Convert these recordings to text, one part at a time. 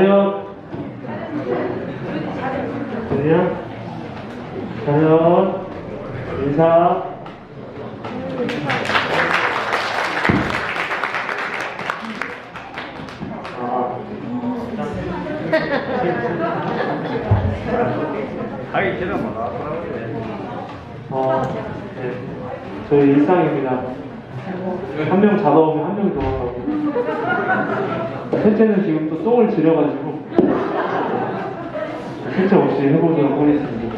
차렷. 그냥 차렷. 인사. 아이 제가 뭐라 네. 저희 일상입니다. 한 명 잡아오면 한 명이 도망가고. 셋째는 지금 또 똥을 지려가지고 셋째 없이 해보도록 하겠습니다.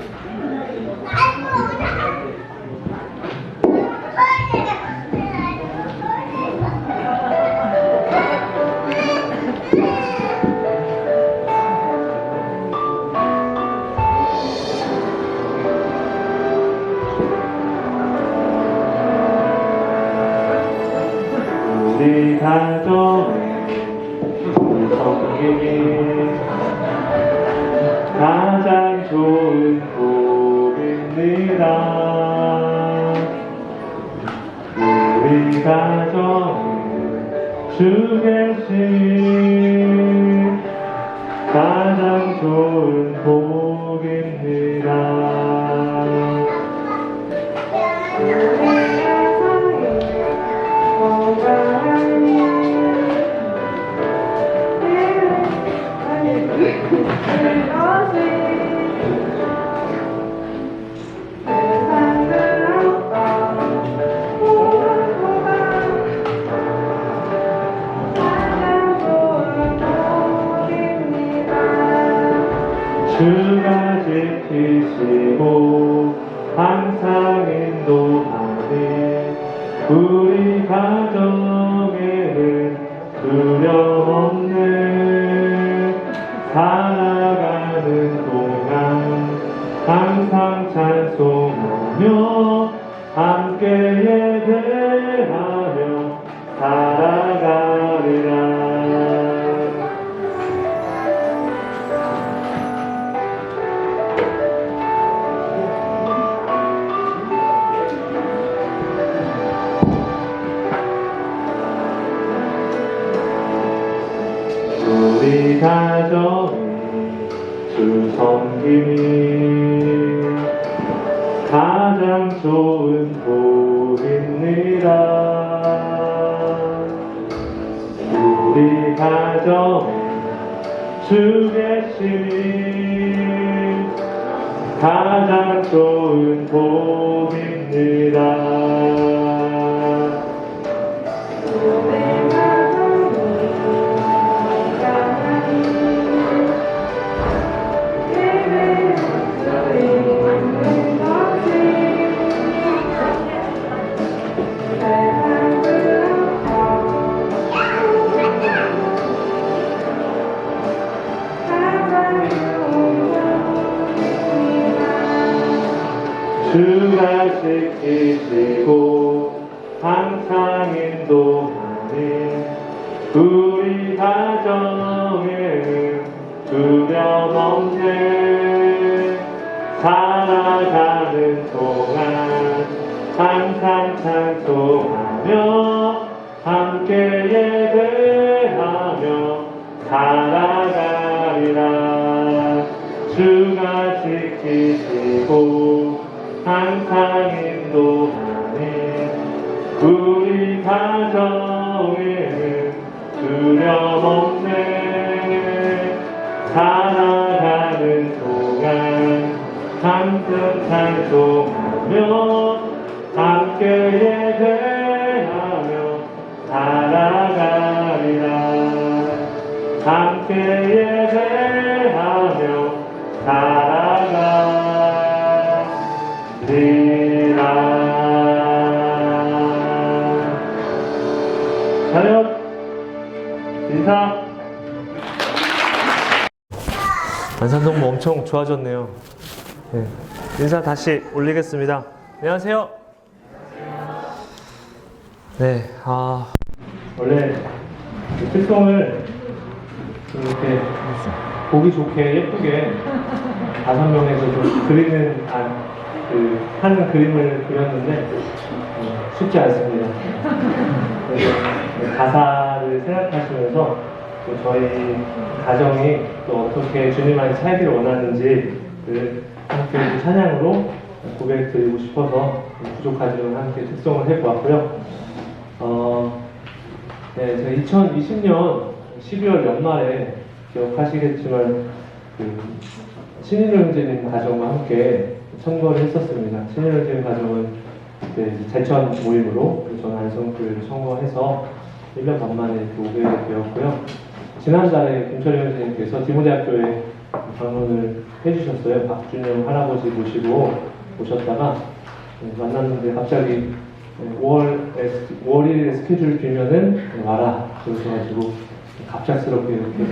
우리 가정의 성경이 가장 좋은 복입니다. 우리 가정의 주 계신 가장 좋은 복입니다. 주가 지키시고 항상 인도하니 우리 가정에는 두려움 없네. 살아가는 동안 항상 찬송하며 함께 예배하며 살아가리라. 우리 가정의 주 섬김이 가장 좋은 복입니다. 우리 가정의 주 계심이 가장 좋은 복입니다. 주가 지키시고 항상 인도하니 우리 가정에는 두려움 없네. 살아가는 동안 항상 찬송하며 함께 예배하며 살아가리라. 주가 지키시고 항상 인도하니 우리 가정에는 두려움 없네. 살아가는 동안 항상 찬송하며 함께 예배하며 살아가리라. 함께 예배하며 살아가리라. 차렷. 인사. 안산동무 엄청 좋아졌네요. 네. 인사 다시 올리겠습니다. 안녕하세요. 네, 원래 필통을 이렇게 보기 좋게 예쁘게 5명에서 좀 그리는 하는 그림을 그렸는데 쉽지 않습니다. 그래서 가사를 생각하시면서 또 저희 가정이 또 어떻게 주님 안에 살기를 원하는지를 함께 또 찬양으로 고백드리고 싶어서 부족하지만 함께 특송을 해보았고요. 네, 제가 2020년 12월 연말에 기억하시겠지만 신인호 형제님 가정과 함께 선거를 했었습니다. 신인호 형제님 가정은 그때 제천 모임으로 저는 안성교회를 선거해서 1년 반 만에 이렇게 오게 되었고요. 지난달에 김철희 형제님께서 디모대학교에 방문을 해주셨어요. 박준영 할아버지 모시고 오셨다가 만났는데 갑자기 5월 1일에 스케줄 비면은 와라 그러셔가지고 갑작스럽게 이렇게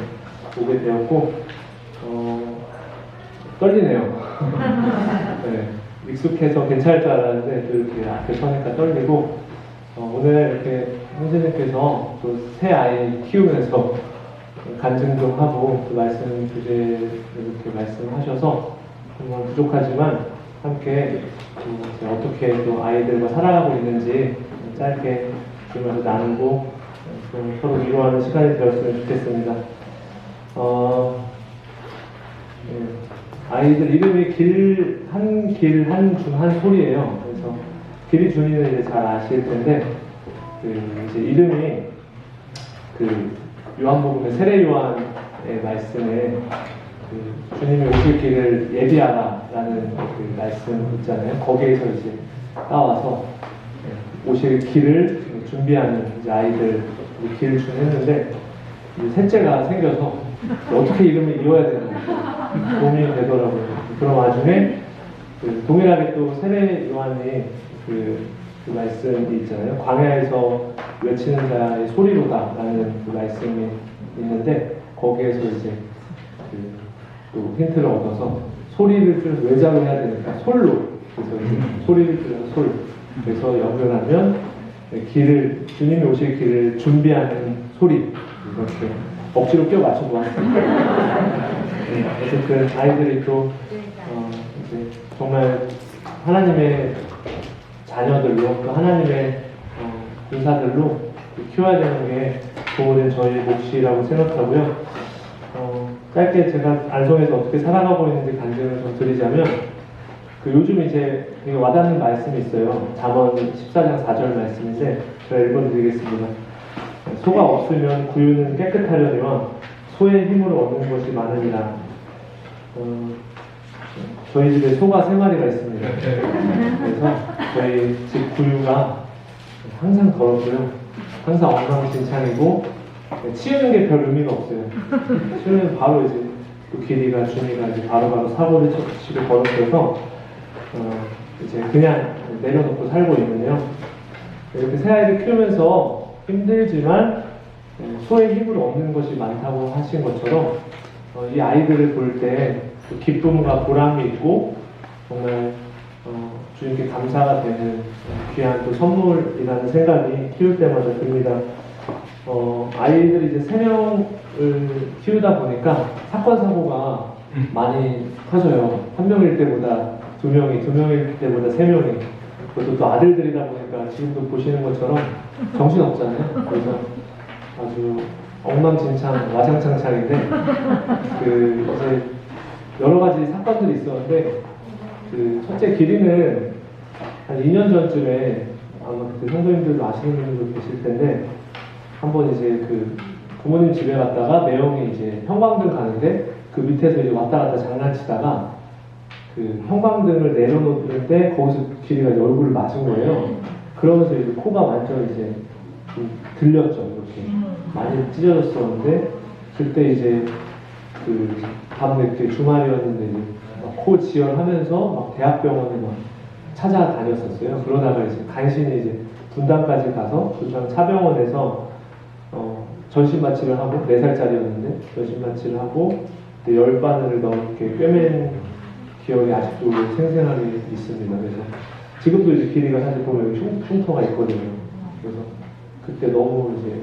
오게 되었고 떨리네요. 네, 익숙해서 괜찮을 줄 알았는데 또 이렇게 앞에 서니까 떨리고 오늘 이렇게 형제님께서 또 새 아이 키우면서 간증도 하고 그 말씀 주제를 이렇게 말씀하셔서 정말 부족하지만 함께 어떻게 또 아이들과 살아가고 있는지 짧게 주면서 나누고 서로 위로하는 시간이 되었으면 좋겠습니다. 아이들 이름이 한 소리예요. 그래서 길이 준이는 이제 잘 아실 텐데 이제 이름이 요한복음의 세례 요한의 말씀에 주님이 오실 길을 예비하라라는 그 말씀 있잖아요. 거기에서 이제 따와서 오실 길을 준비하는 이제 아이들 길을 준했는데 셋째가 생겨서 어떻게 이름을 이어야 되나 고민이 되더라고요. 그런 와중에 동일하게 또 세례 요한이 그 말씀이 있잖아요. 광야에서 외치는 자의 소리로다라는 그 말씀이 있는데 거기에서 이제 또 힌트를 얻어서 소리를 줄여서 외자로 해야 되니까 솔로 그래서 이제 소리를 줄여서 솔 그래서 연결하면 주님이 오실 길을 준비하는 소리 이렇게 억지로 껴 맞춰 보았습니다. 네, 어쨌든 아이들이 또 이제 정말 하나님의 자녀들로 또 하나님의 군사들로 키워야 되는 게 부모된 저희의 몫이라고 생각하고요. 짧게 제가 안성에서 어떻게 살아가고 있는지 간증을 좀 드리자면 요즘 이제 되게 와닿는 말씀이 있어요. 잠언 14장 4절 말씀인데 제가 읽어드리겠습니다. 소가 없으면 구유는 깨끗하려니와 소의 힘으로 얻는 것이 많으니라. 저희 집에 소가 3마리가 있습니다. 그래서 저희 집 구유가 항상 더럽고요. 항상 엉망진창이고 치우는 게 별 의미가 없어요. 치우면 바로 이제 그 길이가 준이가 이제 바로바로 사고를 치고 버릇해서 이제 그냥 내려놓고 살고 있는데요. 이렇게 새 아이를 키우면서 힘들지만 소의 힘으로 얻는 것이 많다고 하신 것처럼 이 아이들을 볼 때 기쁨과 보람이 있고 정말 주님께 감사가 되는 귀한 또 선물이라는 생각이 키울 때마다 듭니다. 아이들이 이제 3명을 키우다 보니까 사건 사고가 많이 터져요. 1명일 때보다 2명이, 2명일 때보다 3명이. 그것도 또 아들들이다 보니까 지금도 보시는 것처럼 정신 없잖아요. 그래서 아주 엉망진창, 와장창창인데 이제 여러 가지 사건들이 있었는데 첫째 길이는 한 2년 전쯤에 아마 그때 성도님들도 아시는 분들도 계실 텐데 한번 이제 부모님 집에 갔다가 내용이 이제 형광등 가는데 그 밑에서 이제 왔다 갔다 장난치다가 형광등을 내려놓는데 거기서 길이가 이제 얼굴을 맞은 거예요. 그러면서 이제 코가 완전 이제 좀 들렸죠. 이렇게 많이 찢어졌었는데 그때 이제 밤늦게 주말이었는데 이제 코 지혈하면서 막 대학병원에 막 찾아다녔었어요. 그러다가 이제 간신히 이제 분당까지 가서 분당 차병원에서 전신 마취를 하고 4살짜리였는데 전신 마취를 하고 열바늘을 넘게 꿰맨 기억이 아직도 생생하게 있습니다. 그래서 지금도 이제 길이가 사실 보면 여기 흉터가 있거든요. 그래서 그때 너무 이제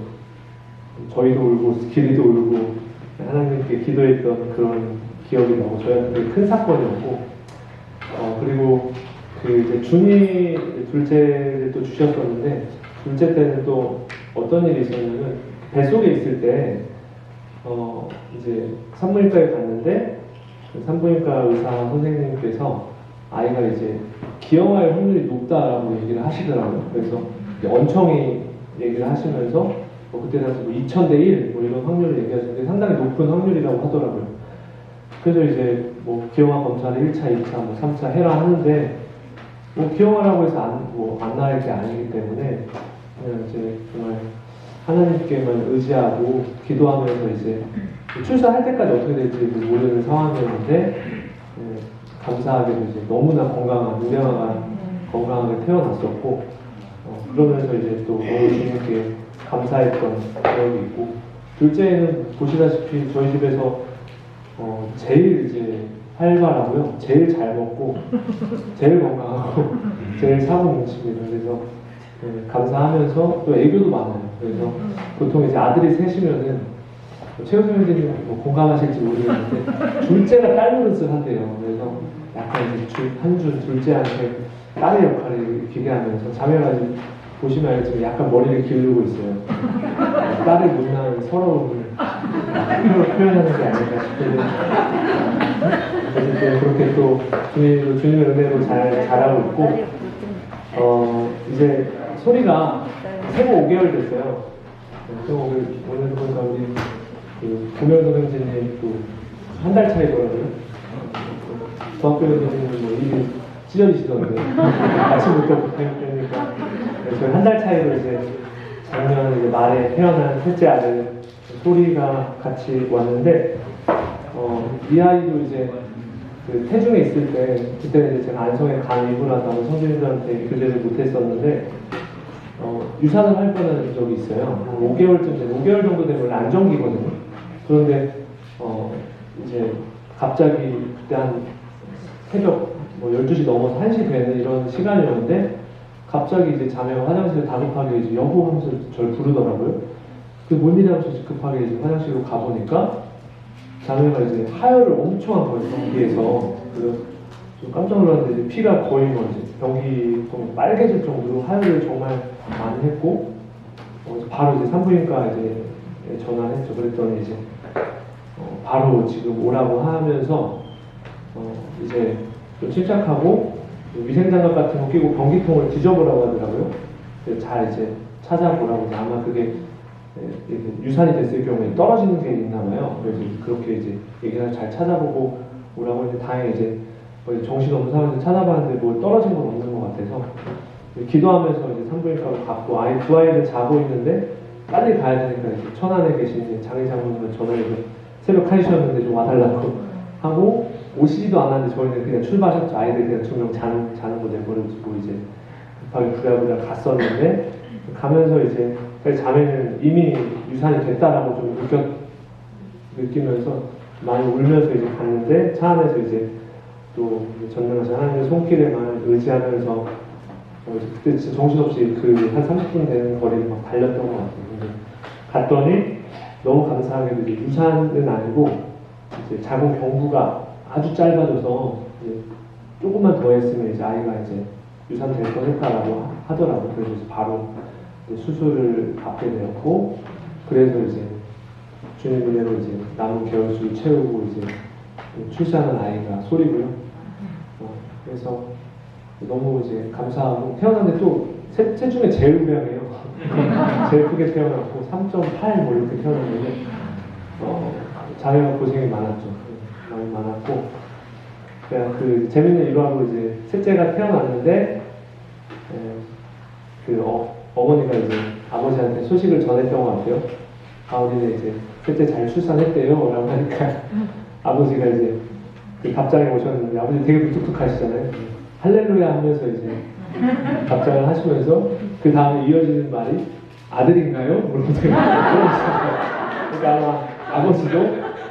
저희도 울고 길이도 울고 하나님께 기도했던 그런 기억이 나고 저희한테 큰 사건이었고 그리고 이제 준이 둘째를 또 주셨었는데 둘째 때는 또 어떤 일이 있었냐면 뱃속에 있을 때 이제 산부인과에 갔는데 그 산부인과 의사 선생님께서 아이가 이제 기형할 확률이 높다라고 얘기를 하시더라고요. 그래서 이제 엄청히 얘기를 하시면서 그때 당시 뭐 2000대 1 뭐 이런 확률을 얘기하시는데 상당히 높은 확률이라고 하더라고요. 그래서 이제 뭐 기형아 검사를 1차, 2차, 뭐 3차 해라 하는데 뭐 기형아라고 해서 안 나을 게 아니기 때문에 그냥 이제 정말 하나님께만 의지하고 기도하면서 이제 출산할 때까지 어떻게 될지 모르는 상황이었는데 감사하게도 이제 너무나 건강한 우량아가 건강하게 태어났었고 그러면서 이제 또 너무 주님께 감사했던 기억이 있고 둘째는 보시다시피 저희 집에서 제일 이제 활발하고요, 제일 잘 먹고 제일 건강하고 제일 사고 뭉칩니다. 그래서 감사하면서 또 애교도 많아요. 그래서 보통 이제 아들이 셋이면은 최우선 선생님 뭐 공감하실지 모르겠는데 둘째가 딸 노릇을 한대요. 그래서 약간 이제 한준 둘째한테 딸의 역할을 기대하면서 자매가 지금 보시면 알지만 약간 머리를 기르고 있어요. 딸의 못난 서러움을 표현하는 게 아닐까 싶은데 어쨌든 그렇게 또 주님의 은혜로 잘 자라고 있고 이제 소리가 생후 5개월 됐어요. 생후 5개월 오늘 보니까 우리 그 구명 선생님 또 한 달 차이더라고요. 중학교 선생님은 뭐 일이 찢어지시던데 아침부터 그러니까 저희 한 달 차이로 이제 작년 이제 말에 태어난 셋째 아들 소리가 같이 왔는데 이 아이도 이제 그 태중에 있을 때 그때는 이제 제가 안성에 간 일고 나서 성진들한테 교제를 못했었는데 유산을 할 뻔한 적이 있어요. 5개월 정도 되면 원래 안정기거든요. 그런데 이제 갑자기 그때 한 새벽 뭐 12시 넘어서 1시 되는 이런 시간이었는데 갑자기 이제 자매가 화장실에 다급하게 이제 여보 하면서 저를 부르더라고요. 그 뭔 일이 하면서 급하게 이제 화장실로 가보니까 자매가 이제 하혈을 엄청 한 거예요, 변기에서. 그래서 좀 깜짝 놀랐는데 이제 피가 거의 뭐 이제 변기통 빨개질 정도로 하혈을 정말 많이 했고 바로 이제 산부인과 이제 전화를 했죠. 그랬더니 이제 바로 지금 오라고 하면서 이제 좀 침착하고 위생장갑 같은 거 끼고 변기통을 뒤져보라고 하더라고요. 잘 이제 찾아보라고. 아마 그게 유산이 됐을 경우에 떨어지는 게 있나 봐요. 그래서 그렇게 이제 얘기를 잘 찾아보고 오라고 했는데 다행히 이제 정신없는 상황에서 찾아봤는데 뭐 떨어진 건 없는 것 같아서 기도하면서 이제 산부인과로 갔고 두 아이들 자고 있는데 빨리 가야 되니까 이제 천안에 계신 장의 장모님을 전화해서 새벽 1시였는데 좀 와달라고 하고 오시지도 않았는데 저희는 그냥 출발했죠. 아이들 그냥 2명 자는 거 내버려두고 이제 급하게 부랴부랴 갔었는데 가면서 이제 자매는 이미 유산이 됐다라고 좀 느끼면서 많이 울면서 이제 갔는데 차 안에서 이제 또 전능하신 하나님의 손길에만 의지하면서 그때 진짜 정신없이 그 한 30분 되는 거리를 막 달렸던 것 같아요. 근데 갔더니 너무 감사하게도 이제 유산은 아니고 이제 자궁 경부가 아주 짧아져서 이제 조금만 더 했으면 이제 아이가 이제 유산될 뻔했다라고 하더라고요. 그래서 바로 이제 수술을 받게 되었고 그래서 이제 주님 은혜로 이제 남은 개월수를 채우고 이제 출산한 아이가 소리고요. 그래서 너무 이제 감사하고 태어났는데 또 셋 중에 제일 우량해요. 제일 크게 태어났고 3.8 뭐 이렇게 태어났는데 자매가 고생이 많았죠. 많이 많았고 그냥 그 재밌는 일화로 이제 셋째가 태어났는데 그 어머니가 이제 아버지한테 소식을 전했던 것 같아요. 가은이는 이제 셋째 잘 출산했대요 라고 하니까 아버지가 이제 그 답장에 오셨는데 아버지 되게 무뚝뚝하시잖아요. 할렐루야 하면서 이제 답장을 하시면서 그 다음에 이어지는 말이 아들인가요? 물어보세요. 그러니까 아마 아버지도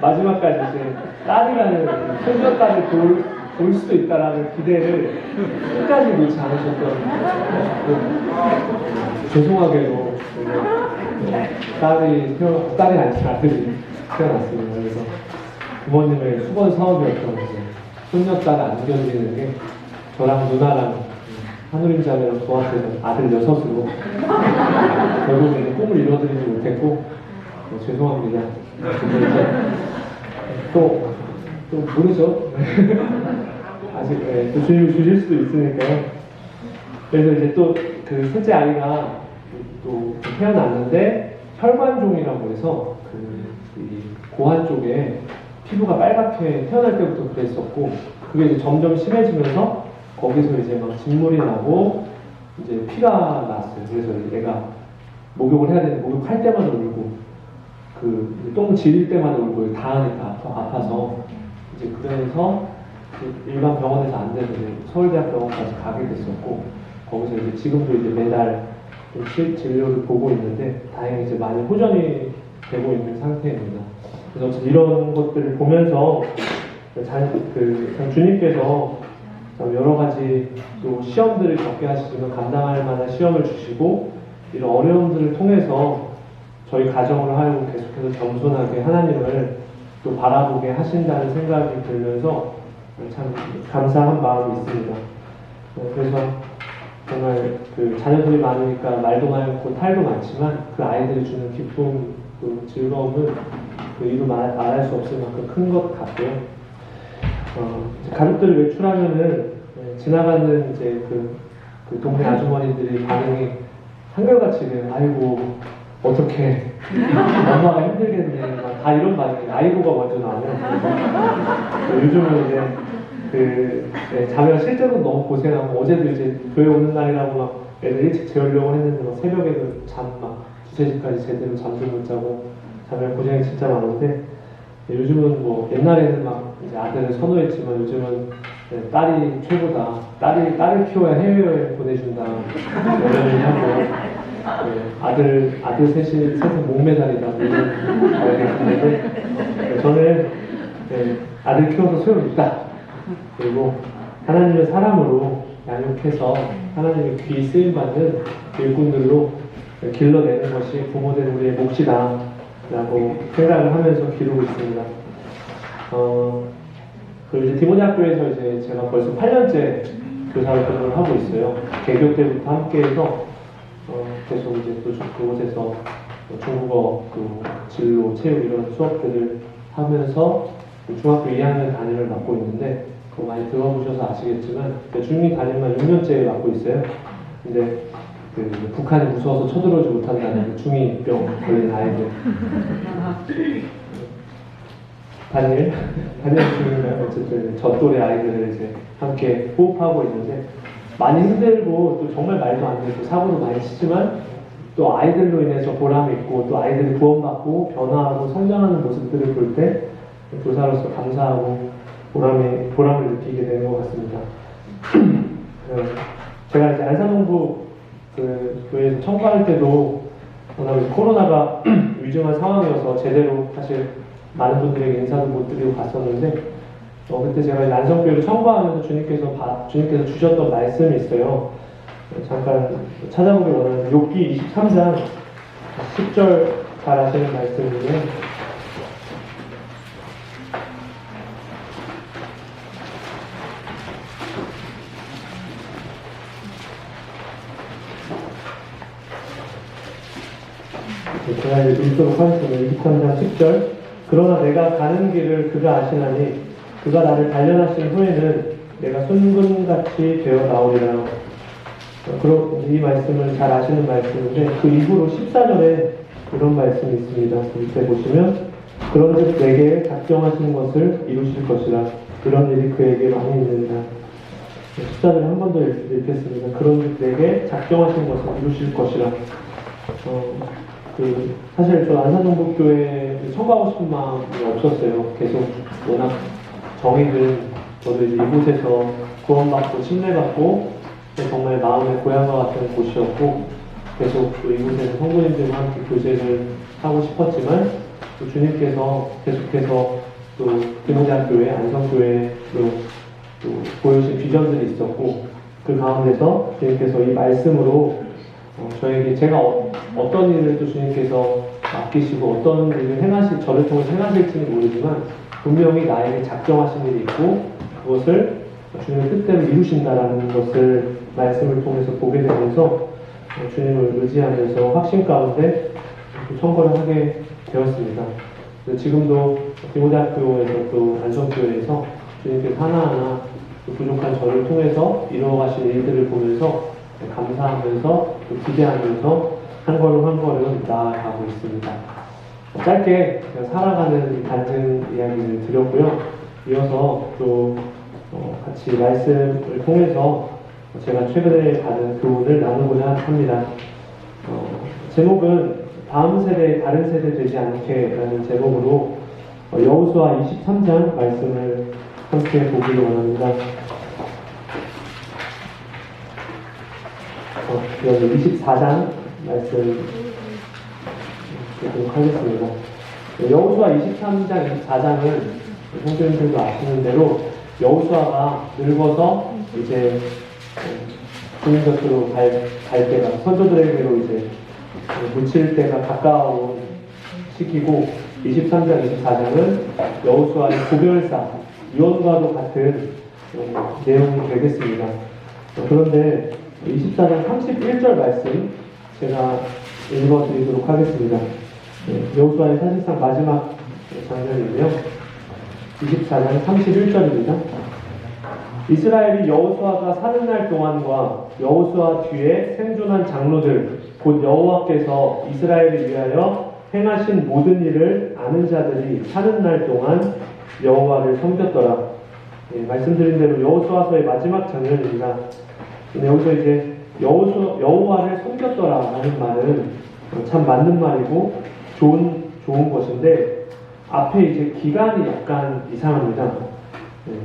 마지막까지 이제 딸이라는 손녀딸을 볼 수도 있다라는 기대를 끝까지 놓지 않으셨던 죄송하게도 딸이 아닌 아들이 태어났습니다. 그래서 부모님의 수건 사업이었던 이제 손녀딸을 안겨드리는 게 저랑 누나랑 한우림 자매랑 저한테는 아들 6으로 결국에는 꿈을 이뤄드리지 못했고 죄송합니다. 근데 이제 또 모르죠. 아직 또 주님이 주실 수도 있으니까요. 그래서 이제 또 그 셋째 아이가 또 태어났는데 혈관종이라고 해서 이 고환 쪽에 피부가 빨갛게 태어날 때부터 그랬었고, 그게 이제 점점 심해지면서 거기서 이제 막 진물이 나고 이제 피가 났어요. 그래서 얘가 목욕을 해야 되는데 목욕할 때마다 울고, 똥 지릴 때마다 울고, 닿으니까 아파서 이제 그래서 일반 병원에서 안 되는데 서울대학 병원까지 가게 됐었고, 거기서 이제 지금도 이제 매달 진료를 보고 있는데 다행히 이제 많이 호전이 되고 있는 상태입니다. 그래서 어쨌든 이런 것들을 보면서 참 주님께서 참 여러 가지 또 시험들을 겪게 하시지만 감당할 만한 시험을 주시고, 이런 어려움들을 통해서 저희 가정을 하여금 계속해서 겸손하게 하나님을 또 바라보게 하신다는 생각이 들면서 참 감사한 마음이 있습니다. 그래서 정말 자녀들이 많으니까 말도 많고 탈도 많지만 그 아이들이 주는 기쁨, 또 즐거움은 이루 말할 수 없을 만큼 큰 것 같고요. 가족들을 외출하면은 지나가는 이제 그 동네 아주머니들이 반응이 한결같이 그래요. 아이고 어떻게 엄마가 힘들겠네, 다 이런 반응이, 아이고가 먼저 나오면 요즘은 이제 자매가 실제로 너무 고생하고, 어제도 이제 교회 오는 날이라고 막 애들 일찍 재우려고 했는데 막 새벽에도 막 2~3시까지 제대로 잠도 못 자고 자매가 고생이 진짜 많은데, 요즘은 뭐 옛날에는 막 이제 아들을 선호했지만 요즘은 딸이 최고다, 딸을 키워야 해외여행 보내준다 이런 얘기 하고, 아들 셋은 목매달이다 이런 말을 했는데, 저는 아들 키워서 소용있다. 그리고 하나님의 사람으로 양육해서 하나님의 귀 쓰임받는 일꾼들로 길러내는 것이 부모된 우리의 몫이다 라고 생각을 하면서 기르고 있습니다. 그리고 이제 디모데 학교에서 이제 제가 벌써 8년째 교사를 근무를 하고 있어요. 개교 때부터 함께해서 계속 이제 또 그곳에서 중국어, 진로, 체육 이런 수업들을 하면서 중학교 2학년 담임을 맡고 있는데, 그거 많이 들어보셔서 아시겠지만 중이 담임만 6년째 맡고 있어요. 근데 북한이 무서워서 쳐들어오지 못한다는 중2병 걸린 아이들 담임 중인가요? 어쨌든 저 또래 아이들을 이제 함께 호흡하고 있는데, 많이 힘들고 또 정말 말도 안 되고 사고도 많이 치지만 또 아이들로 인해서 보람이 있고, 또 아이들이 구원받고 변화하고 성장하는 모습들을 볼 때 교사로서 감사하고 보람을 느끼게 되는 것 같습니다. 제가 이제 안산홍보 교회에서 청구할 때도 워낙 코로나가 위중한 상황이어서 제대로 사실 많은 분들에게 인사도 못 드리고 갔었는데, 그때 제가 안성교회를 청구하면서 주님께서 주셨던 말씀이 있어요. 잠깐 찾아보기 원하는 욥기 23장 10절 잘 아시는 말씀인데, 제가 이제 읽도록 하겠습니다. 23장 10절. 그러나 내가 가는 길을 그가 아시나니 그가 나를 단련하신 후에는 내가 순금같이 되어 나오리라. 이 말씀을 잘 아시는 말씀인데, 그 이후로 14절에 이런 말씀이 있습니다. 밑에 보시면, 그런즉 내게 작정하신 것을 이루실 것이라. 그런 일이 그에게 많이 있는다. 14절에 한 번 더 읽겠습니다. 그런즉 내게 작정하신 것을 이루실 것이라. 사실 저 안산정복교회 청구하고 싶은 마음이 없었어요. 계속 워낙 정의는 저도 이제 이곳에서 구원받고 침례받고 정말 마음의 고향과 같은 곳이었고, 계속 또 이곳에서 성도님들과 함께 교제를 하고 싶었지만, 또 주님께서 계속해서 또 디모데학교회, 안성교회로 또 보여주신 비전들이 있었고, 그 가운데서 주님께서 이 말씀으로 저에게 제가 어떤 일을 또 주님께서 맡기시고 어떤 일을 저를 통해서 행하실지는 모르지만 분명히 나에게 작정하신 일이 있고 그것을 주님의 뜻대로 이루신다라는 것을 말씀을 통해서 보게 되면서 주님을 의지하면서 확신 가운데 청구를 하게 되었습니다. 그래서 지금도 디모데학교에서 또 안성교회에서 주님께서 하나하나 그 부족한 저를 통해서 이루어가신 일들을 보면서 감사하면서 또 기대하면서 한 걸음 한 걸음 나아가고 있습니다. 짧게 제가 살아가는 간증 이야기를 드렸고요. 이어서 또 같이 말씀을 통해서 제가 최근에 받은 교훈을 나누고자 합니다. 제목은 다음 세대, 다른 세대 되지 않게 라는 제목으로 여호수아 23장 말씀을 함께 보기를 원합니다. 24장 말씀 보도록 하겠습니다. 여호수아 23장, 24장은 성도님들도 아시는 대로 여호수아가 늙어서 이제 주님 곁으로 갈 때가, 선조들에게로 이제 묻힐 때가 가까운 시기고, 23장, 24장은 여호수아의 고별사, 유언과도 같은 내용이 되겠습니다. 그런데 24장 31절 말씀 제가 읽어드리도록 하겠습니다. 여호수아의 사실상 마지막 장면인데요. 24장 31절입니다. 이스라엘이 여호수아가 사는 날 동안과 여호수아 뒤에 생존한 장로들 곧 여호와께서 이스라엘을 위하여 행하신 모든 일을 아는 자들이 사는 날 동안 여호와를 섬겼더라. 말씀드린 대로 여호수아서의 마지막 장면입니다. 여기서 이제 여호와를 섬겼더라 라는 말은 참 맞는 말이고 좋은 것인데, 앞에 이제 기간이 약간 이상합니다.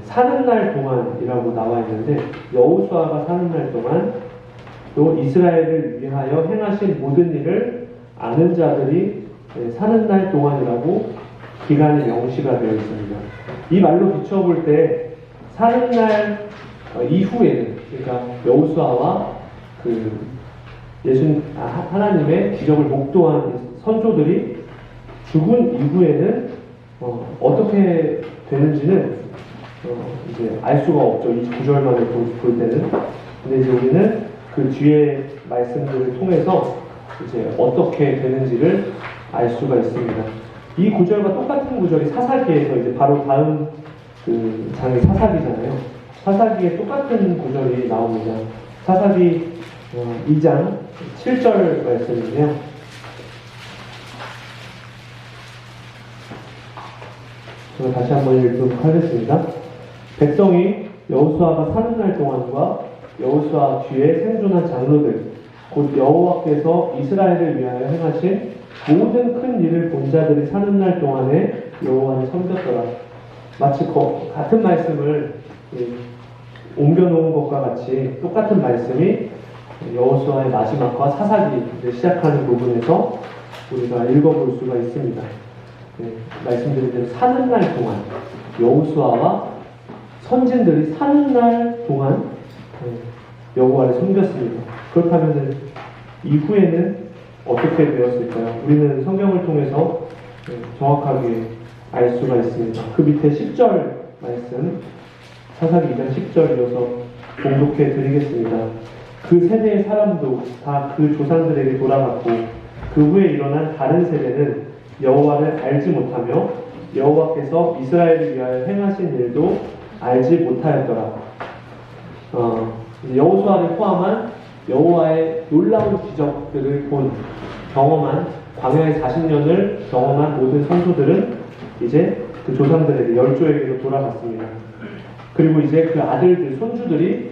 사는 날 동안이라고 나와 있는데, 여호수아가 사는 날 동안 또 이스라엘을 위하여 행하신 모든 일을 아는 자들이 사는 날 동안이라고 기간이 명시가 되어 있습니다. 이 말로 비춰볼 때 사는 날 이후에는, 그러니까 여호수아와 하나님의 기적을 목도한 선조들이 죽은 이후에는 어떻게 되는지는 이제 알 수가 없죠. 이 구절만을 볼 때는. 근데 이제 우리는 그 뒤에 말씀들을 통해서 이제 어떻게 되는지를 알 수가 있습니다. 이 구절과 똑같은 구절이 사사기에서 이제 바로 다음 그 장이 사사기잖아요. 사사기에 똑같은 구절이 나옵니다. 사사기 2장 7절 말씀인데요. 제가 다시 한번 읽도록 하겠습니다. 백성이 여호수아가 사는 날 동안과 여호수아 뒤에 생존한 장로들 곧 여호와께서 이스라엘을 위하여 행하신 모든 큰 일을 본 자들이 사는 날 동안에 여호와를 섬겼더라. 마치 같은 말씀을 옮겨놓은 것과 같이 똑같은 말씀이 여호수아의 마지막과 사사기를 시작하는 부분에서 우리가 읽어볼 수가 있습니다. 말씀드린 대로 사는 날 동안, 여호수아와 선진들이 사는 날 동안 여호와를 섬겼습니다. 그렇다면 이후에는 어떻게 되었을까요? 우리는 성경을 통해서 정확하게 알 수가 있습니다. 그 밑에 10절 말씀, 사사기 2장 10절 이어서 봉독해 드리겠습니다. 그 세대의 사람도 다 그 조상들에게 돌아갔고 그 후에 일어난 다른 세대는 여호와를 알지 못하며 여호와께서 이스라엘을 위하여 행하신 일도 알지 못하였더라. 여호수아를 포함한 여호와의 놀라운 기적들을 경험한 광야의 40년을 경험한 모든 선조들은 이제 그 조상들에게 열조에게로 돌아갔습니다. 그리고 이제 그 아들들, 손주들이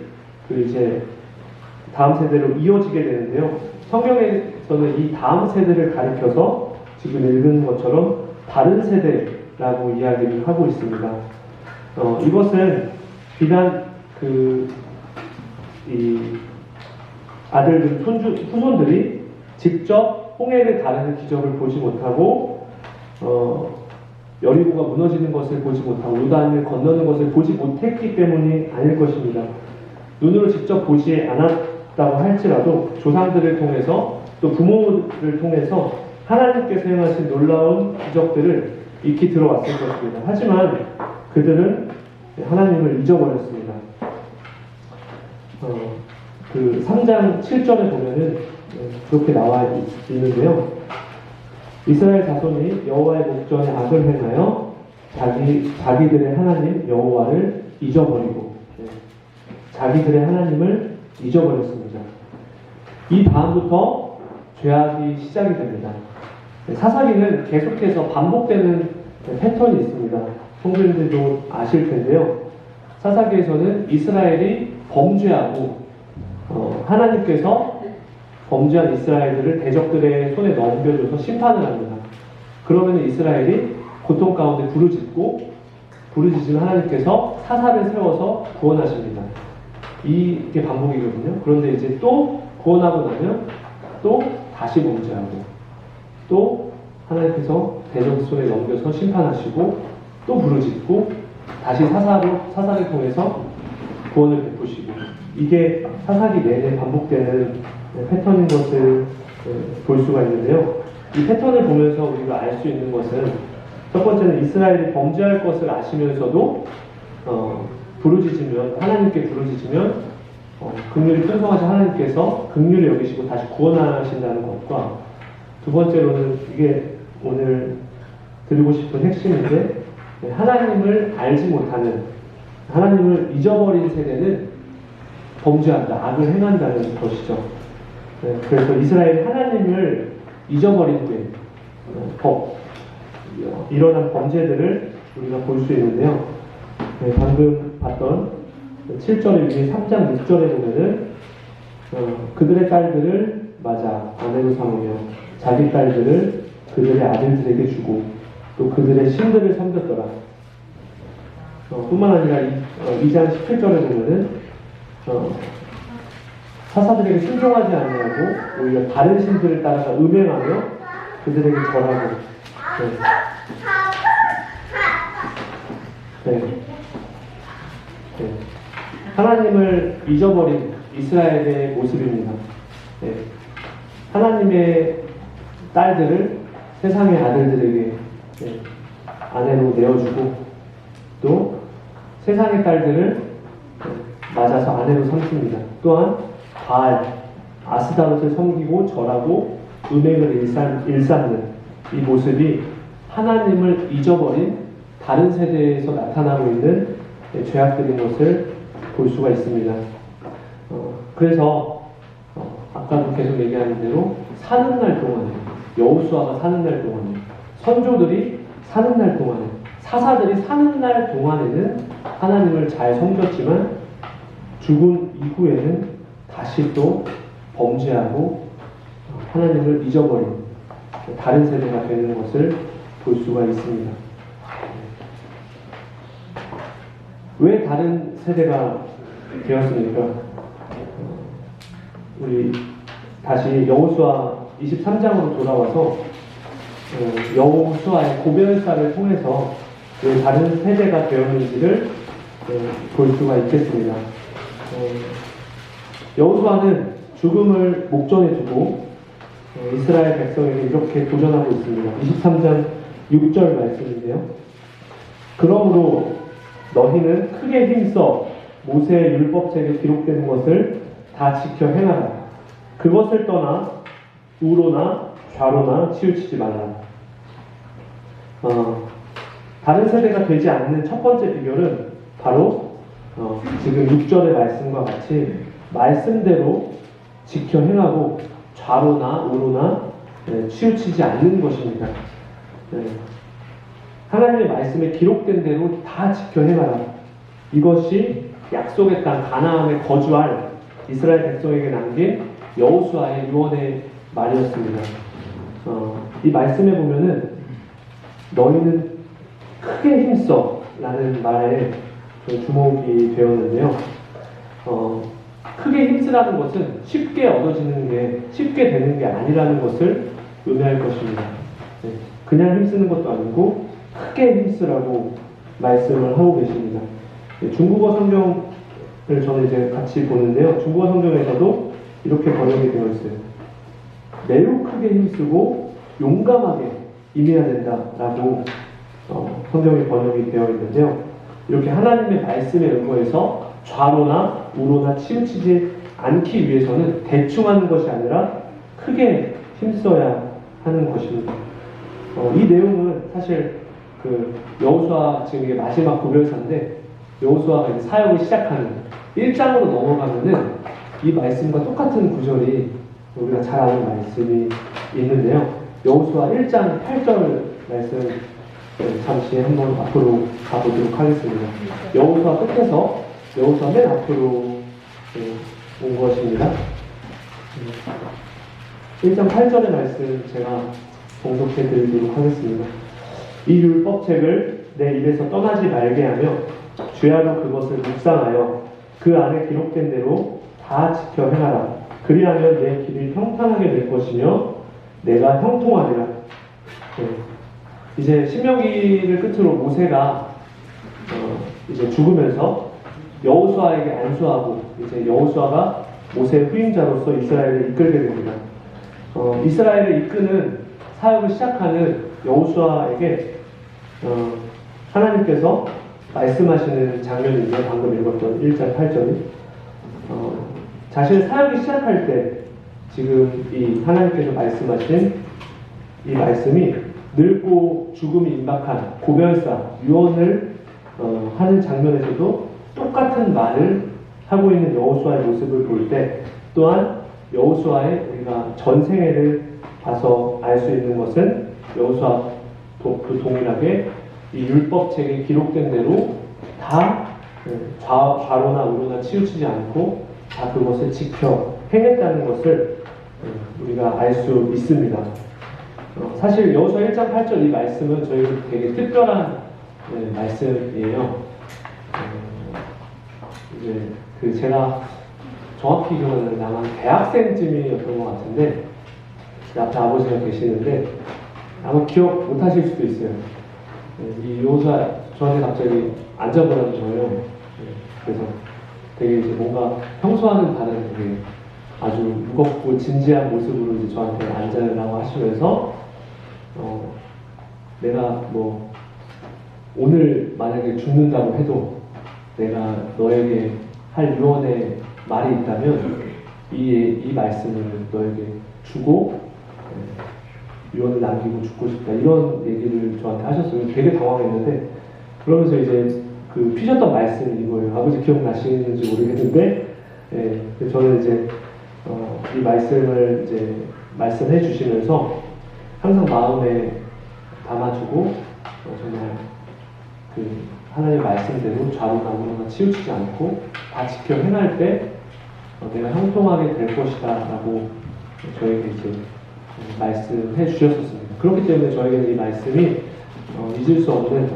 이제 다음 세대로 이어지게 되는데요. 성경에서는 이 다음 세대를 가리켜서 지금 읽은 것처럼 다른 세대라고 이야기를 하고 있습니다. 이것은 비단 이 아들들, 후손들이 직접 홍해를 가르는 기적을 보지 못하고 여리고가 무너지는 것을 보지 못하고 요단을 건너는 것을 보지 못했기 때문이 아닐 것입니다. 눈으로 직접 보지 않았다고 할지라도 조상들을 통해서 또 부모를 통해서 하나님께서 행하신 놀라운 기적들을 익히 들어왔을 것입니다. 하지만 그들은 하나님을 잊어버렸습니다. 그 3장 7절에 보면은 그렇게 나와 있는데요. 이스라엘 자손이 여호와의 목전에 악을 행하여 자기들의 하나님 여호와를 잊어버리고, 자기들의 하나님을 잊어버렸습니다. 이 다음부터 죄악이 시작이 됩니다. 사사기는 계속해서 반복되는 패턴이 있습니다. 성도님들도 아실 텐데요. 사사기에서는 이스라엘이 범죄하고 하나님께서 범죄한 이스라엘들을 대적들의 손에 넘겨줘서 심판을 합니다. 그러면 이스라엘이 고통 가운데 부르짖으면 하나님께서 사사를 세워서 구원하십니다. 이게 반복이거든요. 그런데 이제 또 구원하고 나면 또 다시 범죄하고, 또 하나님께서 대적 손에 넘겨서 심판하시고, 또 부르짖고, 다시 사사를 통해서 구원을 베푸시고, 이게 사사기 내내 반복되는 패턴인 것을 볼 수가 있는데요. 이 패턴을 보면서 우리가 알 수 있는 것은, 첫 번째는 이스라엘이 범죄할 것을 아시면서도 하나님께 부르짖으면 긍휼이 풍성하신 하나님께서 긍휼히 여기시고 다시 구원하신다는 것과, 두 번째로는 이게 오늘 드리고 싶은 핵심인데, 하나님을 알지 못하는, 하나님을 잊어버린 세대는 범죄한다, 악을 행한다는 것이죠. 그래서 이스라엘이 하나님을 잊어버린 후에 일어난 범죄들을 우리가 볼 수 있는데요. 방금 봤던 7절에 위에 3장 6절에 보면은 그들의 딸들을 맞아 아내로 삼으며 자기 딸들을 그들의 아들들에게 주고 또 그들의 신들을 섬겼더라. 뿐만 아니라 2장 17절에 보면은 사사들에게 순종하지 아니하고 오히려 다른 신들을 따라서 음행하며 그들에게 절하고, 하나님을 잊어버린 이스라엘의 모습입니다. 하나님의 딸들을 세상의 아들들에게 아내로 내어주고, 또 세상의 딸들을 맞아서 아내로 삼습니다. 또한 바알, 아스다롯을 섬기고 절하고 음행을 일삼는 이 모습이 하나님을 잊어버린 다른 세대에서 나타나고 있는 죄악들인 것을 볼 수가 있습니다. 그래서 아까도 계속 얘기하는 대로 사는 날 동안에, 여호수아가 사는 날 동안에, 선조들이 사는 날 동안에, 사사들이 사는 날 동안에는 하나님을 잘 섬겼지만 죽은 이후에는 다시 또 범죄하고 하나님을 잊어버린 다른 세대가 되는 것을 볼 수가 있습니다. 왜 다른 세대가 되었습니까? 우리 다시 여호수아 23장으로 돌아와서 여호수아의 고별사를 통해서 왜 다른 세대가 되었는지를 볼 수가 있겠습니다. 여호수아는 죽음을 목전에 두고 이스라엘 백성에게 이렇게 도전하고 있습니다. 23장 6절 말씀인데요. 그러므로 너희는 크게 힘써 모세의 율법책에 기록되는 것을 다 지켜 행하라. 그것을 떠나 우로나 좌로나 치우치지 말라. 다른 세대가 되지 않는 첫 번째 비결은 바로 지금 6절의 말씀과 같이 말씀대로 지켜 행하고 좌로나 우로나 치우치지 않는 것입니다. 하나님의 말씀에 기록된 대로 다 지켜 행하라. 이것이 약속의 땅 가나안에 거주할 이스라엘 백성에게 남긴 여호수아의 유언의 말이었습니다. 이 말씀에 보면은 너희는 크게 힘써 라는 말에 주목이 되었는데요. 크게 힘쓰라는 것은 쉽게 얻어지는 게, 쉽게 되는 게 아니라는 것을 의미할 것입니다. 그냥 힘쓰는 것도 아니고 크게 힘쓰라고 말씀을 하고 계십니다. 중국어 성경을 저는 이제 같이 보는데요. 중국어 성경에서도 이렇게 번역이 되어 있어요. 매우 크게 힘쓰고 용감하게 임해야 된다라고 성경이 번역이 되어 있는데요. 이렇게 하나님의 말씀에 의거해서 좌로나 우로나 치우치지 않기 위해서는 대충 하는 것이 아니라 크게 힘써야 하는 것입니다. 이 내용은 사실 그 여호수아 지금 이게 마지막 구별사인데 여호수아가 이제 사역을 시작하는 1장으로 넘어가면은 이 말씀과 똑같은 구절이 우리가 잘 아는 말씀이 있는데요. 여호수아 1장 8절 말씀 잠시 한번 앞으로 가보도록 하겠습니다. 여호수아 끝에서 여호수아 맨 앞으로 온 것입니다. 1장 8절의 말씀 제가 봉독해 드리도록 하겠습니다. 이 율법책을 내 입에서 떠나지 말게 하며 주야로 그것을 묵상하여 그 안에 기록된 대로 다 지켜 행하라. 그리하면 내 길을 평탄하게 될 것이며 내가 형통하리라. 이제 신명기를 끝으로 모세가 이제 죽으면서 여호수아에게 안수하고 이제 여호수아가 모세의 후임자로서 이스라엘을 이끌게 됩니다. 이스라엘을 이끄는 사역을 시작하는 여호수아에게 하나님께서 말씀하시는 장면인데 방금 읽었던 1장 8절이 자신의 사역이 시작할 때 지금 이 하나님께서 말씀하신 이 말씀이 늙고 죽음이 임박한 고별사 유언을 하는 장면에서도 똑같은 말을 하고 있는 여호수아의 모습을 볼 때 또한 여호수아의 우리가 전생애를 봐서 알 수 있는 것은 여호수아도 동일하게 이 율법책에 기록된 대로 다 좌로나 우로나 치우치지 않고 다 그것을 지켜 행했다는 것을 우리가 알 수 있습니다. 사실 여호수아 1장 8절 이 말씀은 저희는 되게 특별한 말씀이에요. 이제 그 제가 정확히 기억나는 아마 대학생쯤이었던 것 같은데 앞에 아버지가 계시는데 아마 기억 못 하실 수도 있어요. 이 여호수아 저한테 갑자기 앉아보라는 거예요. 그래서 되게 이제 뭔가 평소와는 다른 되게 아주 무겁고 진지한 모습으로 이제 저한테 앉으라고 하시면서 내가 뭐 오늘 만약에 죽는다고 해도 내가 너에게 할 유언의 말이 있다면 이 말씀을 너에게 주고 유언을 남기고 죽고 싶다 이런 얘기를 저한테 하셨어요. 되게 당황했는데 그러면서 이제 그 피셨던 말씀이 이거예요. 아버지 기억나시는지 모르겠는데 저는 이제 이 말씀을 이제 말씀해 주시면서 항상 마음에 담아주고 정말 그 하나님의 말씀대로 좌로나 우로나 치우치지 않고 다 지켜 행할 때 내가 형통하게 될 것이다 라고 저에게 이제 말씀해 주셨었습니다. 그렇기 때문에 저에게는 이 말씀이 잊을 수 없는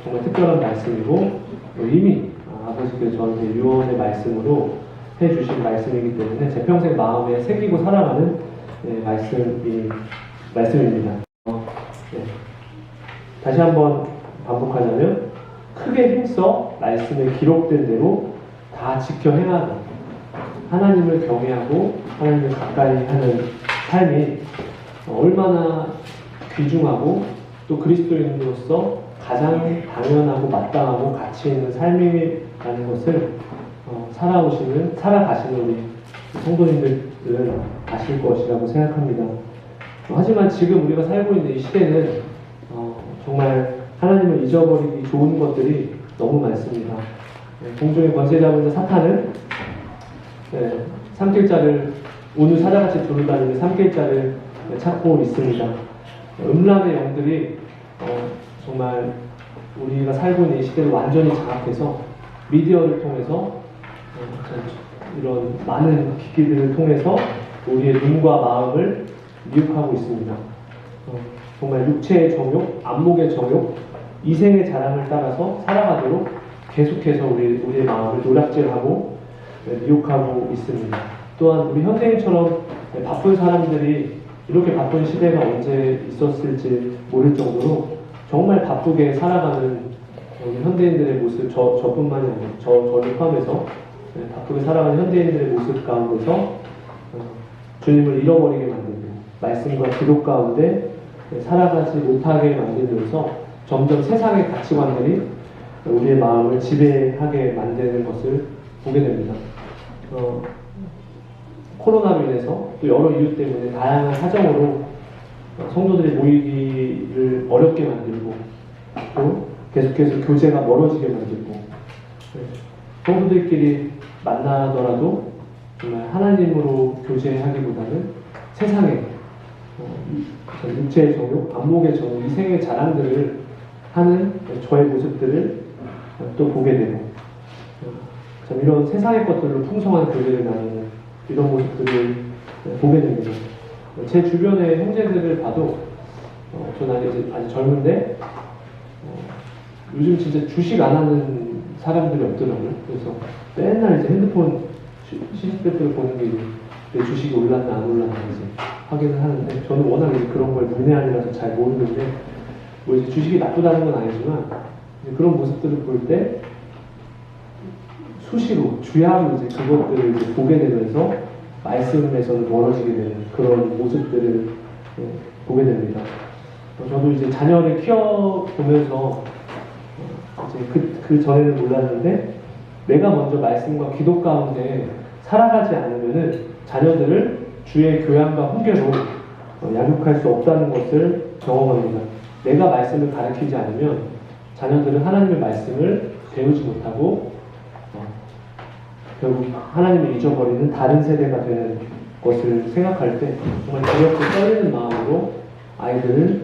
정말 특별한 말씀이고 이미 아버지께서 저한테 유언의 말씀으로 해주신 말씀이기 때문에 제 평생 마음에 새기고 살아가는 말씀입니다. 다시 한번 반복하자면 크게 힘써 말씀에 기록된 대로 다 지켜 행하는 하나님을 경외하고 하나님을 가까이 하는 삶이 얼마나 귀중하고 또 그리스도인으로서 가장 당연하고 마땅하고 가치 있는 삶이라는 것을 살아가시는 우리 성도님들은 아실 것이라고 생각합니다. 하지만 지금 우리가 살고 있는 이 시대는 정말 하나님을 잊어버리기 좋은 것들이 너무 많습니다. 공중의 권세 잡은 자 사탄은 삼킬자를 오늘 사자같이 두루다니는 삼킬자를 찾고 있습니다. 음란의 영들이 정말 우리가 살고 있는 이 시대를 완전히 장악해서 미디어를 통해서 이런 많은 기기들을 통해서 우리의 눈과 마음을 미혹하고 있습니다. 정말 육체의 정욕, 안목의 정욕, 이생의 자랑을 따라서 살아가도록 계속해서 우리의 마음을 노략질하고 미혹하고 있습니다. 또한 우리 현대인처럼 바쁜 사람들이 이렇게 바쁜 시대가 언제 있었을지 모를 정도로 정말 바쁘게 살아가는 우리 현대인들의 모습, 저뿐만이 아니라 저를 포함해서 바쁘게 살아가는 현대인들의 모습 가운데서 주님을 잃어버리게 만들고 말씀과 기록 가운데 살아가지 못하게 만들면서 점점 세상의 가치관들이 우리의 마음을 지배하게 만드는 것을 보게 됩니다. 코로나로 인해서 또 여러 이유 때문에 다양한 사정으로 성도들이 모이기를 어렵게 만들고 또 계속해서 교제가 멀어지게 만들고 성도들끼리 만나더라도 정말 하나님으로 교제하기보다는 세상의 육체의 정욕, 안목의 정욕, 이생의 자랑들을 하는 저의 모습들을 또 보게 되고 참 이런 세상의 것들로 풍성한 교제를 나누는 이런 모습들을 보게 됩니다. 제 주변의 형제들을 봐도 저는 아직 젊은데 요즘 진짜 주식 안 하는 사람들이 없더라고요. 그래서 맨날 이제 핸드폰 시스템을 보는 게 내 주식이 올랐나 안 올랐나 이제 확인을 하는데 저는 워낙 이제 그런 걸 문외한이라서 잘 모르는데 뭐 이제 주식이 나쁘다는 건 아니지만 그런 모습들을 볼 때 수시로 주야로 이제 그것들을 이제 보게 되면서 말씀에서는 멀어지게 되는 그런 모습들을 보게 됩니다. 저도 이제 자녀를 키워보면서 이제 그 전에는 몰랐는데 내가 먼저 말씀과 기도 가운데 살아가지 않으면은 자녀들을 주의 교양과 훈계로 양육할 수 없다는 것을 경험합니다. 내가 말씀을 가르치지 않으면 자녀들은 하나님의 말씀을 배우지 못하고 결국 하나님을 잊어버리는 다른 세대가 되는 것을 생각할 때 정말 두렵고 떨리는 마음으로 아이들을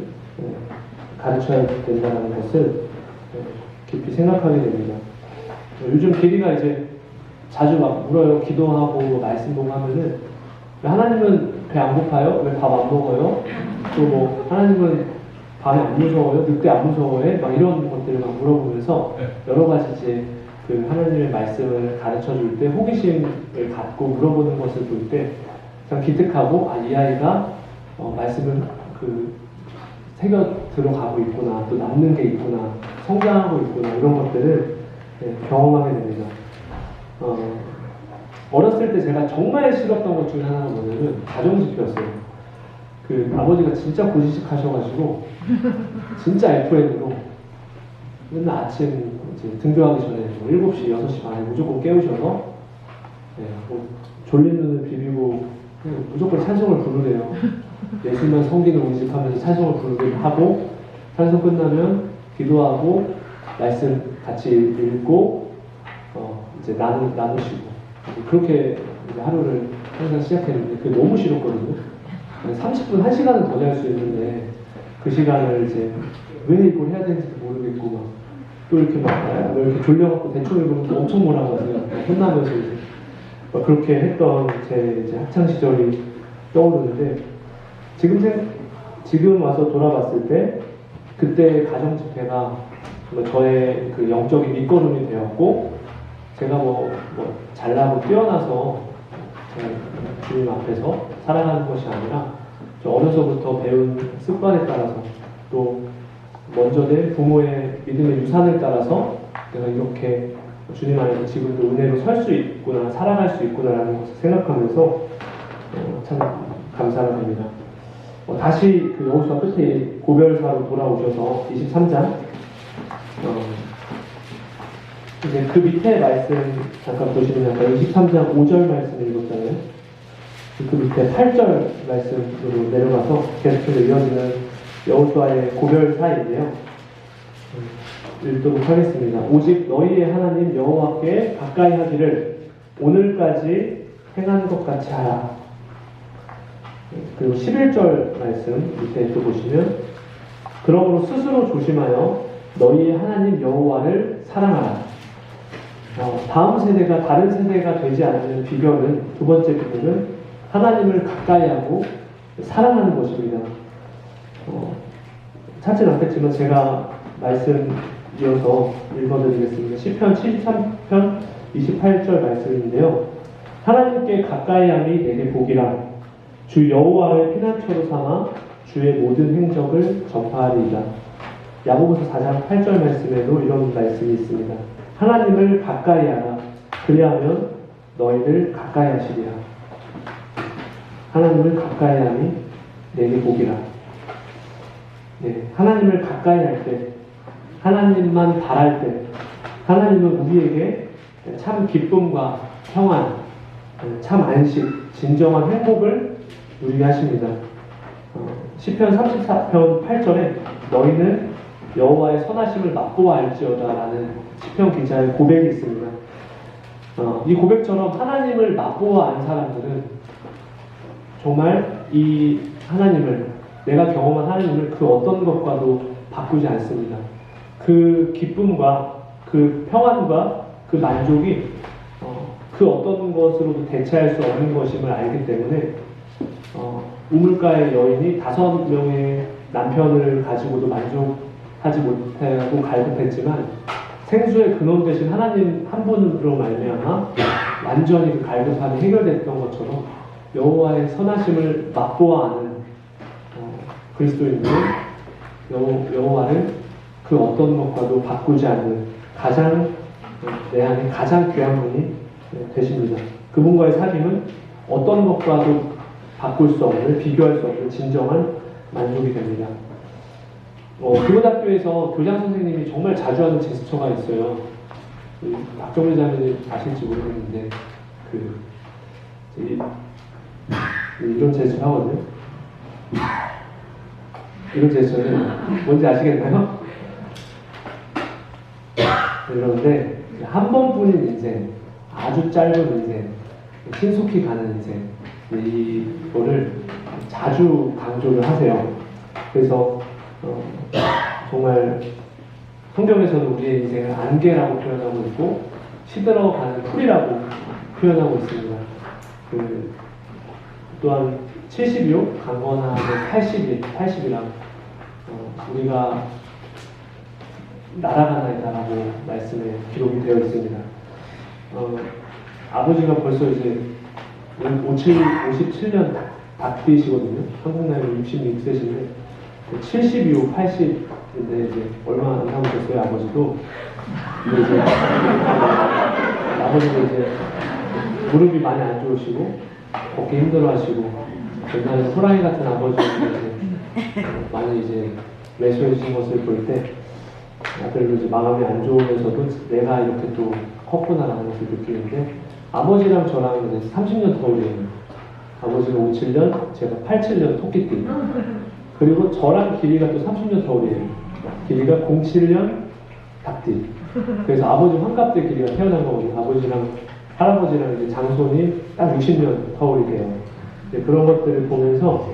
가르쳐야 된다는 것을 깊이 생각하게 됩니다. 요즘 길이가 이제 자주 막 물어요. 기도하고 말씀 보고 하면은 왜 하나님은 배 안 고파요? 왜 밥 안 먹어요? 또 뭐 하나님은 밤에 안 무서워요? 늑대 안 무서워해? 막 이런 것들을 막 물어보면서 여러 가지 이제 그 하나님의 말씀을 가르쳐 줄 때 호기심을 갖고 물어보는 것을 볼 때 참 기특하고 이 아이가 말씀을 새겨 들어가고 있구나, 또 남는 게 있구나, 성장하고 있구나 이런 것들을 경험하게 됩니다. 어렸을 때 제가 정말 싫었던 것 중에 하나가 뭐냐면 가정집회였어요. 아버지가 진짜 고지식 하셔가지고 진짜 FN으로 맨날 아침 이제 등교하기 전에 7시, 6시 반에 무조건 깨우셔서 뭐 졸린 눈을 비비고 무조건 찬송을 부르래요. 예수만 성기는 운집하면서 찬송을 부르기도 하고 찬송 끝나면 기도하고 말씀 같이 읽고 이제 나누시고 그렇게 이제 하루를 항상 시작했는데 그게 너무 싫었거든요. 30분, 1시간은 더 잘 수 있는데 그 시간을 이제 왜 이걸 해야 되는지도 모르겠고 막 또 이렇게 막 이렇게 졸려갖고 대충 읽으면 또 엄청 뭐라고 하세요. 혼나면서 이제 막 그렇게 했던 제 이제 학창 시절이 떠오르는데 지금 와서 돌아봤을 때 그때 가정 집회가 저의 그 영적인 밑거름이 되었고 제가 뭐 잘나고 뛰어나서 주님 앞에서 살아가는 것이 아니라 어려서부터 배운 습관에 따라서 또 먼저 된 부모의 믿음의 유산을 따라서 내가 이렇게 주님 안에서 지금도 은혜로 설 수 있구나, 살아갈 수 있구나라는 것을 생각하면서 참 감사를 합니다. 다시 그 여호수아 끝에 고별사로 돌아오셔서 23장 이제 그 밑에 말씀 잠깐 보시면 아까 23장 5절 말씀을 읽었잖아요. 그 밑에 8절 말씀으로 내려가서 계속해서 이어지는 여호수아의 고별사인데요. 읽도록 하겠습니다. 오직 너희의 하나님 여호와께 가까이 하기를 오늘까지 행한 것 같이 하라. 그리고 11절 말씀 밑에 또 보시면 그러므로 스스로 조심하여 너희의 하나님 여호와를 사랑하라. 다음 세대가 다른 세대가 되지 않는 비결은 두 번째 비결은 하나님을 가까이 하고 사랑하는 것입니다. 찾지는 않겠지만 제가 말씀 이어서 읽어드리겠습니다. 시편 73편 28절 말씀인데요. 하나님께 가까이함이 내게 복이라 주 여호와를 피난처로 삼아 주의 모든 행적을 전파하리이다. 야고보서 4장 8절 말씀에도 이런 말씀이 있습니다. 하나님을 가까이 하라. 그리하면 너희를 가까이 하시리라. 하나님을 가까이 함이 내게 복이라. 하나님을 가까이 할 때, 하나님만 바랄 때, 하나님은 우리에게 참 기쁨과 평안, 참 안식, 진정한 행복을 누리게 하십니다. 시편 34편 8절에 너희는 여호와의 선하심을 맛보아 알지어다라는 시편 기자의 고백이 있습니다. 이 고백처럼 하나님을 맛보아 안 사람들은 정말 이 하나님을, 내가 경험한 하나님을 그 어떤 것과도 바꾸지 않습니다. 그 기쁨과 그 평안과 그 만족이 그 어떤 것으로도 대체할 수 없는 것임을 알기 때문에 우물가의 여인이 5명의 남편을 가지고도 만족하지 못하고 갈급했지만 생수의 근원 되신 하나님 한 분으로 말미암아 완전히 그 갈급함이 해결됐던 것처럼 여호와의 선하심을 맛보아 아는 그리스도인은 여호와를 그 어떤 것과도 바꾸지 않는 내 안에 가장 귀한 분이 되십니다. 그분과의 사귐은 어떤 것과도 바꿀 수 없는, 비교할 수 없는 진정한 만족이 됩니다. 교고등학교에서 교장 선생님이 정말 자주 하는 제스처가 있어요. 박정민 자매님 아실지 모르겠는데 이런 제스처 하거든요. 이런 제스처는 뭔지 아시겠나요? 그런데 한 번뿐인 인생, 아주 짧은 인생, 신속히 가는 인생, 이거를 자주 강조를 하세요. 그래서 정말 성경에서는 우리의 인생을 안개라고 표현하고 있고 시들어가는 풀이라고 표현하고 있습니다. 또한 70요, 강건하면 80이라 우리가 날아가나이다라고 말씀에 기록이 되어 있습니다. 아버지가 벌써 이제 57년 닭띠시거든요. 한국 나이로 66세신데 70이고 80인데 이제 얼마 안 남으셨어요. 아버지도. 근데 이제 아버지도 이제 무릎이 많이 안 좋으시고 걷기 힘들어하시고 옛날에 호랑이 같은 아버지였는데 많이 이제 매소해진 것을 볼 때 아들로 이제 마음이 안 좋으면서도 내가 이렇게 또 컸구나라는 것을 느끼는데 아버지랑 저랑 이제 30년 터울이에요. 아버지가 57년, 제가 87년 토끼띠. 그리고 저랑 길이가 또 30년 터울이에요. 길이가 07년 닭띠. 그래서 아버지 환갑 때 길이가 태어난 거거든요. 아버지랑 할아버지랑 이제 장손이 딱 60년 터울이 돼요. 그런 것들을 보면서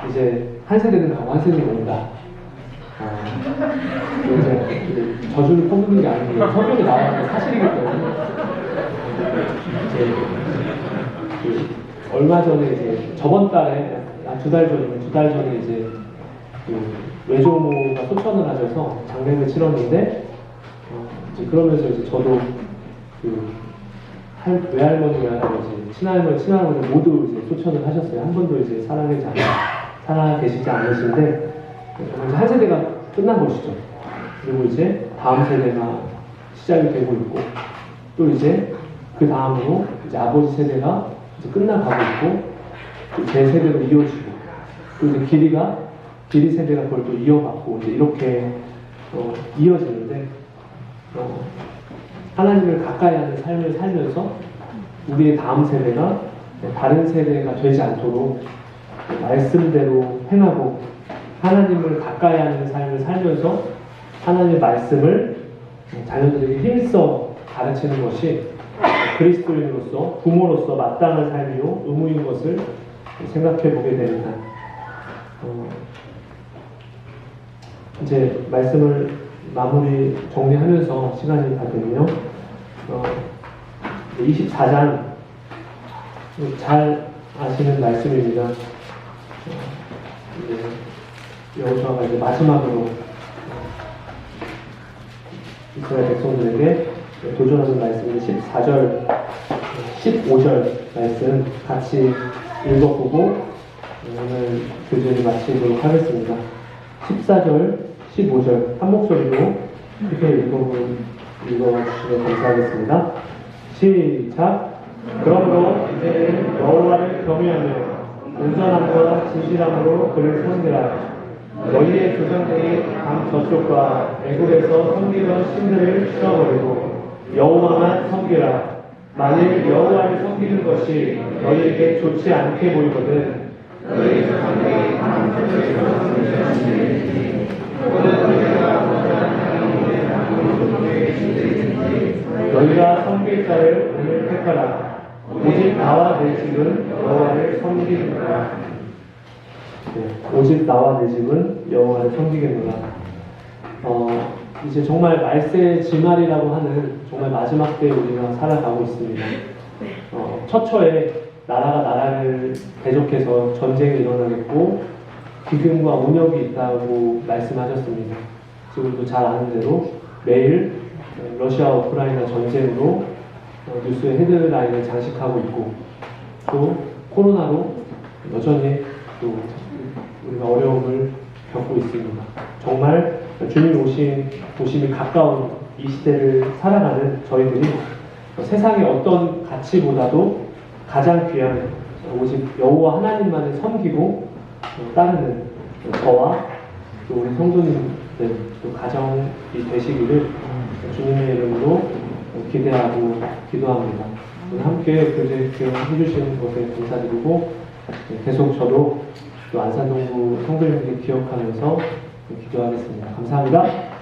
이제 한 세대는 가고 한 세대는 온다. 이제 저주를 퍼붓는 게 아니고 성경에 나와서 사실이기 때문에 이제 얼마 전에 이제 저번 달에 2달 전에 이제 외조모가 소천을 하셔서 장례를 치렀는데 이제 그러면서 이제 저도 외할머니, 외할아버지, 친할머니 모두 이제 소천을 하셨어요. 한 분도 이제 살아 계시지 않으신데 이제 한 세대가 끝난 것이죠. 그리고 이제 다음 세대가 시작이 되고 있고 또 이제 그 다음으로 이제 아버지 세대가 이제 끝나가고 있고 또 제 세대로 이어지고 또 이제 길이 세대가 그걸 또 이어받고 이제 이렇게 이어지는데 하나님을 가까이 하는 삶을 살면서 우리의 다음 세대가 다른 세대가 되지 않도록 말씀대로 행하고 하나님을 가까이 하는 삶을 살면서 하나님의 말씀을 자녀들에게 힘써 가르치는 것이 그리스도인으로서 부모로서 마땅한 삶이요 의무인 것을 생각해 보게 됩니다. 이제 말씀을 마무리 정리하면서 시간이 다 됐네요. 24장 잘 아시는 말씀입니다. 여호수아가 이제 마지막으로 이스라엘 백성들에게 도전하는 말씀인데 14절, 15절 말씀 같이 읽어보고 오늘 교제를 마치도록 하겠습니다. 14절, 15절 한 목소리로 크게 읽어주시면 감사하겠습니다. 시작. 그러므로 이제는 여호와를 경외하며 온전함과 진실함으로 그를 섬기라. 너희의 조상들이 강 저쪽과 애굽에서 섬기던 신들을 치워버리고 여호와만 섬기라. 만일 여호와를 섬기는 것이 너희에게 좋지 않게 보이거든 너희가 섬길 자를 오늘 택하라. 오직 나와 내 집은 여호와를 섬기리라. 오직 나와 내 집은 여호와를 섬기겠노라. 이제 정말 말세 지말이라고 하는 정말 마지막 때에 우리가 살아가고 있습니다. 처처에 나라가 나라를 대적해서 전쟁이 일어나겠고 기근과 운역이 있다고 말씀하셨습니다. 지금도 잘 아는 대로 매일 러시아와 우크라이나 전쟁으로 뉴스의 헤드라인을 장식하고 있고 또 코로나로 여전히 또 우리가 어려움을 겪고 있습니다. 정말 주님 오심이 가까운 이 시대를 살아가는 저희들이 세상의 어떤 가치보다도 가장 귀한 오직 여호와 하나님만을 섬기고 따르는 저와 또 우리 성도님들 또 가정이 되시기를 주님의 이름으로 기대하고 기도합니다. 오늘 함께 교제 해주시는 것에 감사드리고 계속 저도 또 안산동구 성도님들 기억하면서 기도하겠습니다. 감사합니다.